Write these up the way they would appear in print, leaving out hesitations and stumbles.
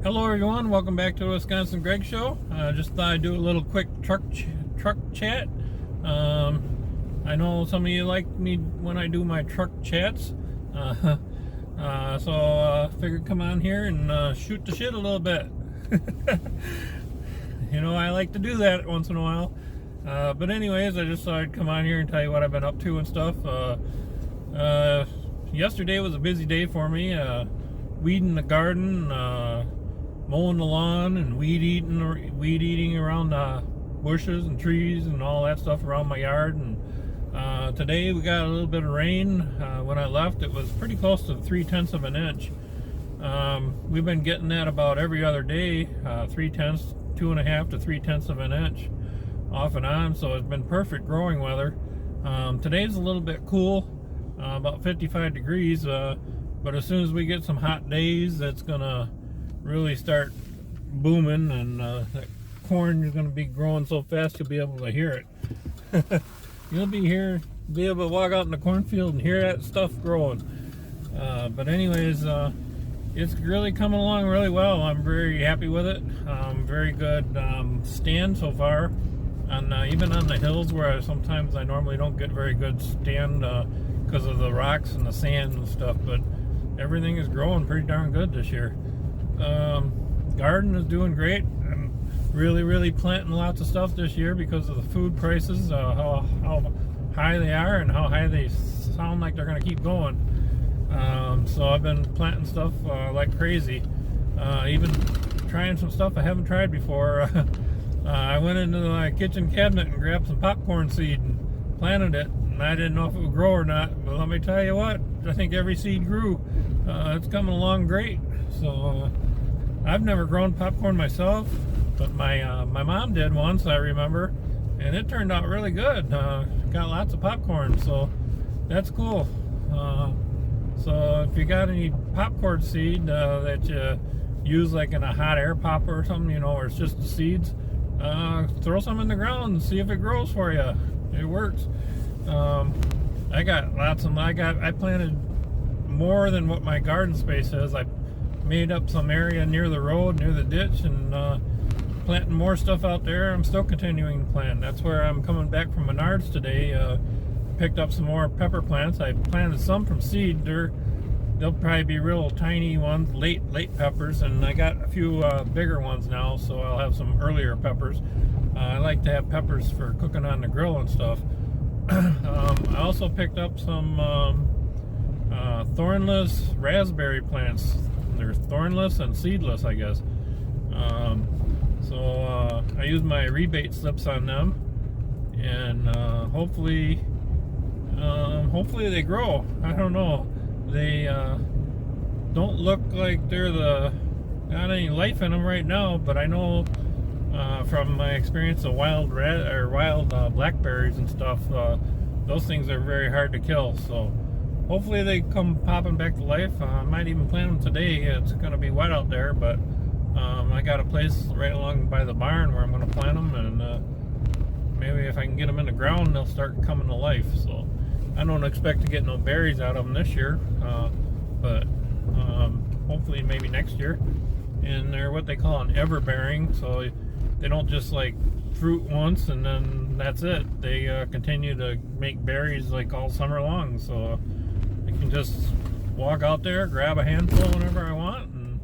Hello everyone, welcome back to the Wisconsin Greg Show. Just thought I'd do a little quick truck chat. I know some of you like me when I do my truck chats, so figured come on here and shoot the shit a little bit. You know, I like to do that once in a while. But anyways, I just thought I'd come on here and tell you what I've been up to and stuff. Yesterday was a busy day for me. Weeding the garden, mowing the lawn, and weed eating around bushes and trees and all that stuff around my yard. And today we got a little bit of rain. When I left, it was pretty close to 3/10 of an inch. We've been getting that about every other day, 3/10, 2.5 to 3/10 of an inch, off and on. So it's been perfect growing weather. Today's a little bit cool, about 55 degrees. But as soon as we get some hot days, that's gonna really start booming, and that corn is gonna be growing so fast you'll be able to hear it. You'll be able to walk out in the cornfield and hear that stuff growing. But anyways, it's really coming along really well. I'm very happy with it. Very good stand so far, and even on the hills where sometimes I normally don't get very good stand because of the rocks and the sand and stuff, but everything is growing pretty darn good this year. Garden is doing great. I'm really planting lots of stuff this year because of the food prices, how high they are and how high they sound like they're going to keep going. So I've been planting stuff like crazy, even trying some stuff I haven't tried before. I went into the kitchen cabinet and grabbed some popcorn seed and planted it, and I didn't know if it would grow or not, but let me tell you what, I think every seed grew. It's coming along great. So I've never grown popcorn myself, but my mom did once, I remember, and it turned out really good. Got lots of popcorn, so that's cool. So if you got any popcorn seed that you use like in a hot air popper or something, you know, where it's just the seeds, throw some in the ground and see if it grows for you. It works. I got lots of, I planted more than what my garden space is. I made up some area near the road, near the ditch, and planting more stuff out there. I'm still continuing to plant. That's where I'm coming back from Menards today. Picked up some more pepper plants. I planted some from seed. They'll probably be real tiny ones, late peppers, and I got a few bigger ones now, so I'll have some earlier peppers. I like to have peppers for cooking on the grill and stuff. I also picked up some thornless raspberry plants. They're thornless and seedless, I guess. So I use my rebate slips on them, and hopefully they grow. I don't know. They don't look like they're got any life in them right now, but I know from my experience of wild blackberries and stuff, those things are very hard to kill. So hopefully they come popping back to life. I might even plant them today. It's going to be wet out there, but I got a place right along by the barn where I'm going to plant them, and maybe if I can get them in the ground, they'll start coming to life. So I don't expect to get no berries out of them this year, but hopefully maybe next year. And they're what they call an everbearing, so they don't just like fruit once and then that's it. They continue to make berries like all summer long, so I can just walk out there, grab a handful whenever I want, and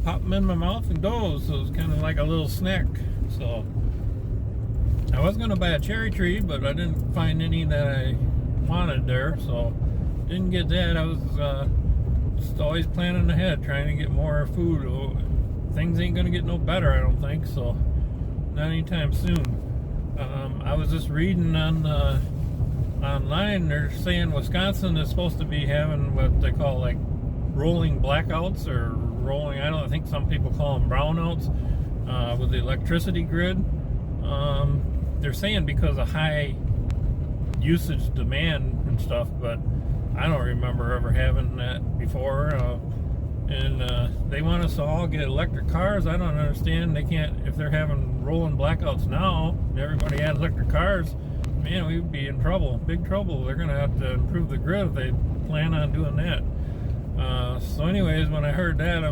pop them in my mouth and go. So it's kind of like a little snack. So I was going to buy a cherry tree, but I didn't find any that I wanted there, so didn't get that. I was just always planning ahead, trying to get more food. Things ain't gonna get no better, I don't think, so not anytime soon. I was just reading on online, they're saying Wisconsin is supposed to be having what they call like rolling blackouts, or rolling, I don't think some people call them brownouts, with the electricity grid. They're saying because of high usage demand and stuff, but I don't remember ever having that before. And they want us to all get electric cars. I don't understand. They can't, if they're having rolling blackouts now, and everybody had electric cars, man, we would be in trouble, big trouble. They're going to have to improve the grid if they plan on doing that. So anyways, when I heard that,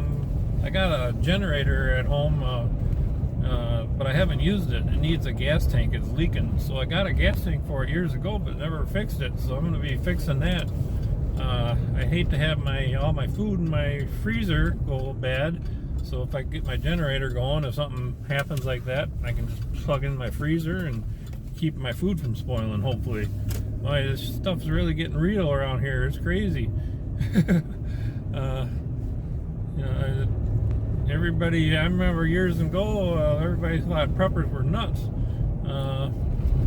I got a generator at home, but I haven't used it. It needs a gas tank. It's leaking. So I got a gas tank for it years ago, but never fixed it. So I'm going to be fixing that. I hate to have all my food in my freezer go bad. So if I get my generator going, if something happens like that, I can just plug in my freezer and keep my food from spoiling, hopefully. Boy, this stuff's really getting real around here. It's crazy. Everybody, I remember years ago, everybody thought preppers were nuts.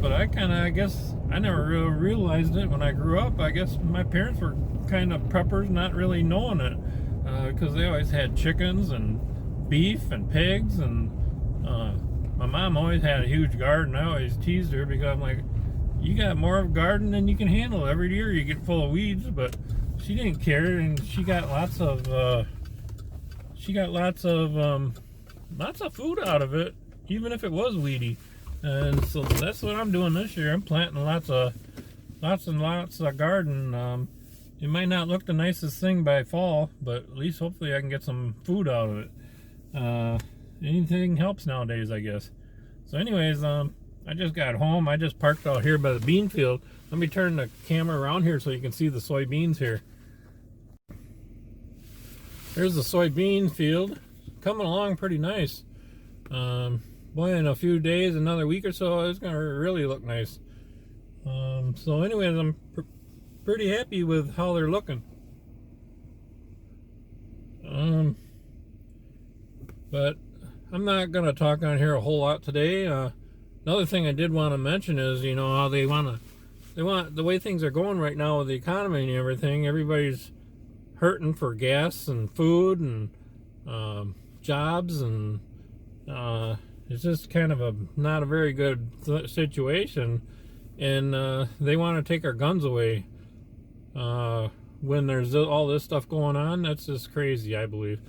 But I guess I never really realized it when I grew up. I guess my parents were kind of preppers, not really knowing it. Because they always had chickens and beef and pigs, and my mom always had a huge garden. I always teased her because I'm like, you got more of a garden than you can handle. Every year you get full of weeds, but she didn't care, and she got lots of food out of it, even if it was weedy. And so that's what I'm doing this year. I'm planting lots and lots of garden. It might not look the nicest thing by fall, but at least hopefully I can get some food out of it. Anything helps nowadays, I guess. So anyways, I just got home. I just parked out here by the bean field. Let me turn the camera around here so you can see the soybeans here. There's the soybean field, coming along pretty nice. Boy, in a few days, another week or so, it's gonna really look nice. So anyways, I'm pretty happy with how they're looking. But I'm not gonna talk on here a whole lot today. Another thing I did want to mention is, you know, how they want the way things are going right now with the economy and everything. Everybody's hurting for gas and food and jobs, and it's just kind of not a very good situation. And they want to take our guns away when there's all this stuff going on. That's just crazy, I believe.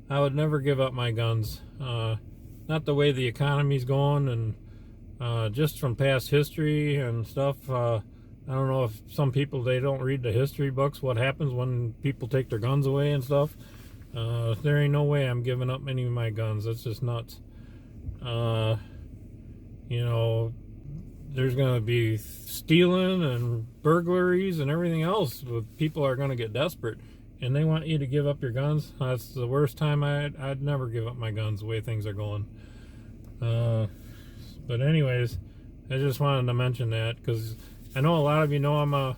I would never give up my guns. Not the way the economy's going, and just from past history and stuff. I don't know if some people, they don't read the history books, what happens when people take their guns away and stuff. There ain't no way I'm giving up any of my guns. That's just nuts. You know, there's going to be stealing and burglaries and everything else. People are going to get desperate, and they want you to give up your guns. That's the worst time. I'd never give up my guns the way things are going. But anyways, I just wanted to mention that because I know a lot of you know I'm a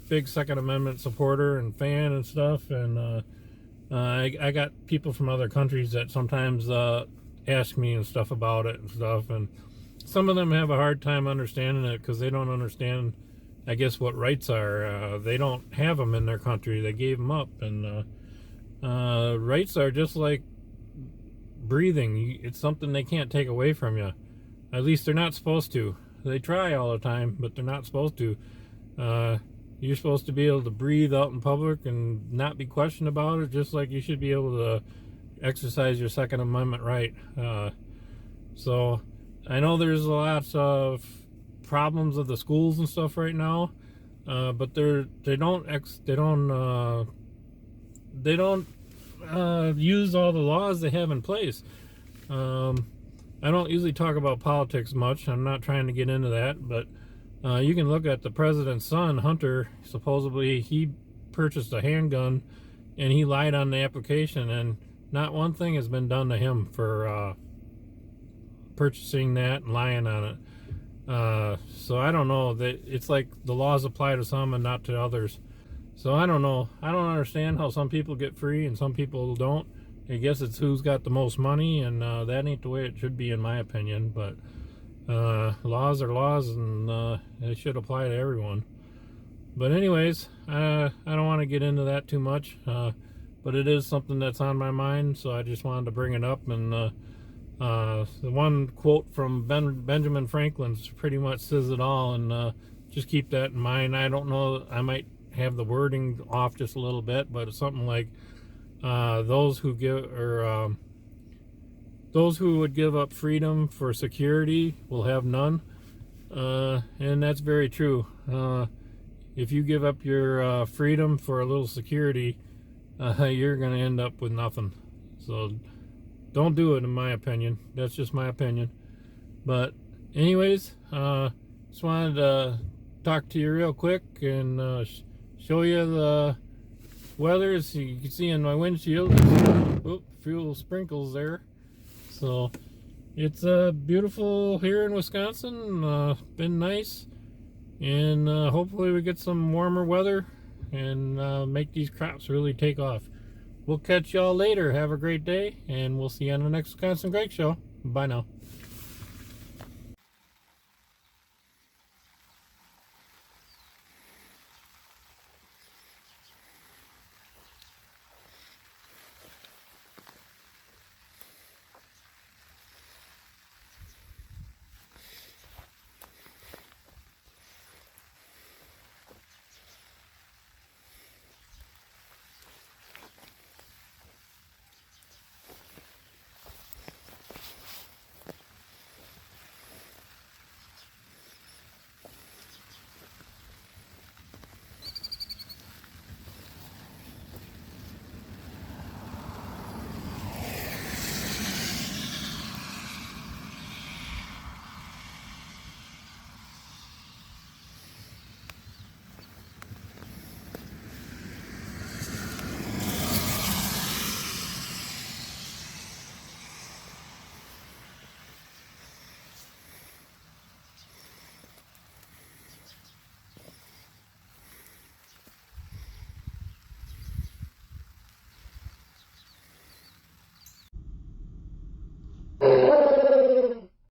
big Second Amendment supporter and fan and stuff, and I got people from other countries that sometimes ask me and stuff about it and stuff, and some of them have a hard time understanding it because they don't understand, I guess, what rights are. They don't have them in their country. They gave them up, and rights are just like breathing. It's something they can't take away from you. At least they're not supposed to. They try all the time, but they're not supposed to. You're supposed to be able to breathe out in public and not be questioned about it, just like you should be able to exercise your Second Amendment right. So I know there's lots of problems with the schools and stuff right now, but they don't use all the laws they have in place. I don't usually talk about politics much. I'm not trying to get into that, but you can look at the president's son, Hunter. Supposedly he purchased a handgun and he lied on the application, and not one thing has been done to him for purchasing that and lying on it. So I don't know, that it's like the laws apply to some and not to others. So I don't know. I don't understand how some people get free and some people don't. I guess it's who's got the most money, and that ain't the way it should be, in my opinion. But laws are laws, and they should apply to everyone. But anyways, I don't want to get into that too much, but it is something that's on my mind, so I just wanted to bring it up. And the one quote from Benjamin Franklin pretty much says it all, and just keep that in mind. I don't know, I might have the wording off just a little bit, but it's something like those who would give up freedom for security will have none, and that's very true. If you give up your freedom for a little security, you're going to end up with nothing. So don't do it, in my opinion. That's just my opinion. But anyways, just wanted to talk to you real quick and show you the weather. As you can see in my windshield, a few sprinkles there. So it's beautiful here in Wisconsin. Been nice, and hopefully we get some warmer weather and make these crops really take off. We'll catch y'all later. Have a great day, and we'll see you on the next Wisconsin Greg Show. Bye now.